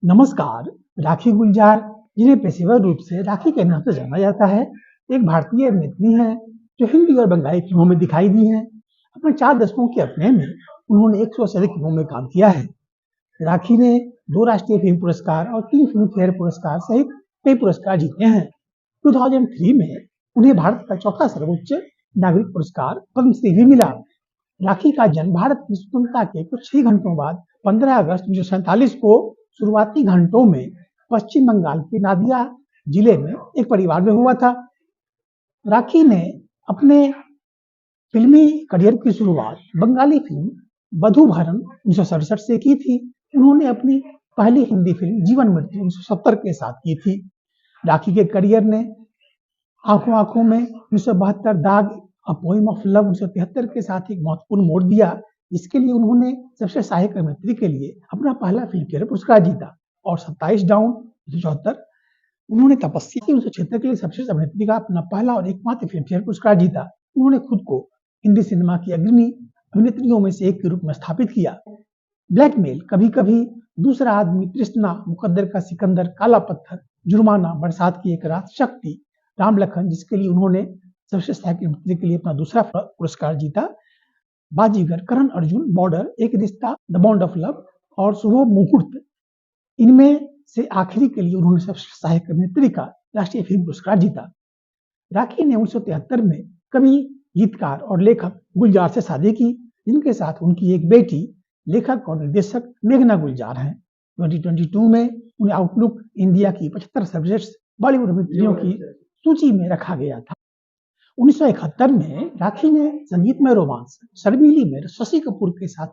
नमस्कार। राखी गुलजार, जिन्हें पेशेवर रूप से राखी के नाम से जाना जाता है, एक भारतीय अभिनेत्री हैं जो हिंदी और बंगाली फिल्मों में दिखाई दी हैं। अपने 4 दशकों के अपने में उन्होंने 100 से अधिक फिल्मों में काम किया है। राखी ने 2 राष्ट्रीय फिल्म पुरस्कार और 3 फिल्म फेयर पुरस्कार सहित कई पुरस्कार जीते हैं। 2003 में उन्हें भारत का चौथा सर्वोच्च नागरिक पुरस्कार पद्मश्री भी मिला। राखी का जन्म भारत की स्वतंत्रता के कुछ ही घंटों बाद 15 अगस्त 1947 को शुरुआती घंटों में पश्चिम बंगाल के नादिया जिले में एक परिवार में हुआ था। राखी ने अपने फिल्मी करियर की शुरुआत बंगाली फिल्म वधूवरन 1967 से की थी। उन्होंने अपनी पहली हिंदी फिल्म जीवन मृत्यु 1970 के साथ की थी। राखी के करियर ने आंखों आंखों में 1972, दाग अ पोएम ऑफ लव 1973 के साथ एक महत्वपूर्ण मोड़ दिया, जिसके लिए उन्होंने सबसे सहायक अभिनेत्री के लिए अपना पहला फिल्म फेयर पुरस्कार जीता। और 27 डाउन 1974 उन्होंने तपस्या की 1976 के लिए सबसे अभिनेत्री का अपना पहला और एकमात्र फिल्म फेयर पुरस्कार जीता। उन्होंने खुद को हिंदी सिनेमा की अग्रणी अभिनेत्रियों में से एक के रूप में स्थापित किया। ब्लैकमेल, कभी कभी, दूसरा आदमी, तृष्णा, मुकद्दर का सिकंदर, काला पत्थर, जुर्माना, बरसात की एक रात, शक्ति, राम लखन, जिसके लिए उन्होंने सबसे सहायक अभिनेत्री के लिए अपना दूसरा पुरस्कार जीता, बाजीगर, करण अर्जुन, बॉर्डर, एक रिश्ता, द बॉन्ड ऑफ लव और शुभ मुहूर्त, इनमें से आखिरी के लिए उन्होंने सबसे सहायक अभिनेत्री का राष्ट्रीय फिल्म पुरस्कार जीता। राखी ने 1973 में कवि, गीतकार और लेखक गुलजार से शादी की, जिनके साथ उनकी एक बेटी लेखक और निर्देशक मेघना गुलजार हैं। 2022 में उन्हें आउटलुक इंडिया की 75 सर्वश्रेष्ठ बॉलीवुड अभिनेत्रियों की सूची में रखा गया था। 1971 में राखी ने संगीतमय रोमांस शर्मीली में शशि कपूर के साथ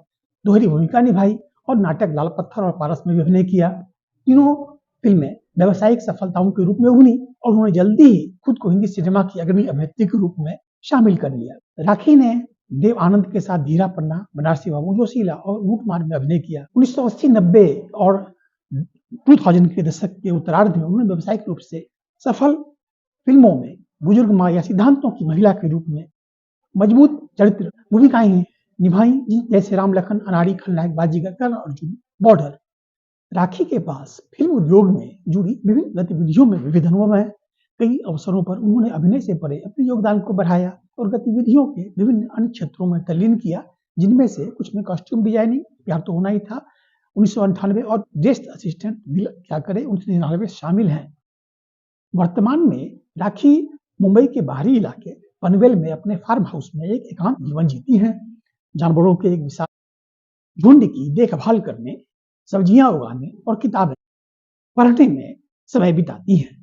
दोहरी भूमिका निभाई और नाटक लाल पत्थर और पारस में भी अभिनय किया। तीनों फिल्में व्यावसायिक सफलताओं के रूप में उभरी और उन्होंने जल्दी ही खुद को हिंदी सिनेमा की अग्रणी अभिनेत्री के रूप में शामिल कर लिया। राखी ने देव आनंद के साथ धीरा पन्ना, बनारसी बाबू जोशीला और लूटमार में अभिनय किया। 1980, 90 और 2000 के दशक के उत्तरार्ध में उन्होंने व्यावसायिक रूप से सफल फिल्मों में बुजुर्ग माँ या सिद्धांतों की महिला के रूप में मजबूत चरित्र भूमिकाएं निभाई, जैसे राम लखन, अनाड़ी, खलनायक, बाजीगर, करण अर्जुन, बॉर्डर। राखी के पास फिल्म उद्योग में जुड़ी विभिन्न गतिविधियों में विविध अनुभव है। कई अवसरों पर उन्होंने अभिनय से परे अपने योगदान को बढ़ाया और गतिविधियों के विभिन्न अन्य क्षेत्रों में तल्लीन किया, जिनमें से कुछ में कॉस्ट्यूम डिजाइनिंग, प्यार तो होना ही था 1998 और गेस्ट असिस्टेंट दिल क्या करे 1999 शामिल हैं। वर्तमान में राखी मुंबई के बाहरी इलाके पनवेल में अपने फार्म हाउस में एक एकांत जीवन जीती हैं। जानवरों के एक विशाल झुंड की देखभाल करने, सब्जियां उगाने और किताबें पढ़ने में समय बिताती हैं।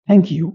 Thank you.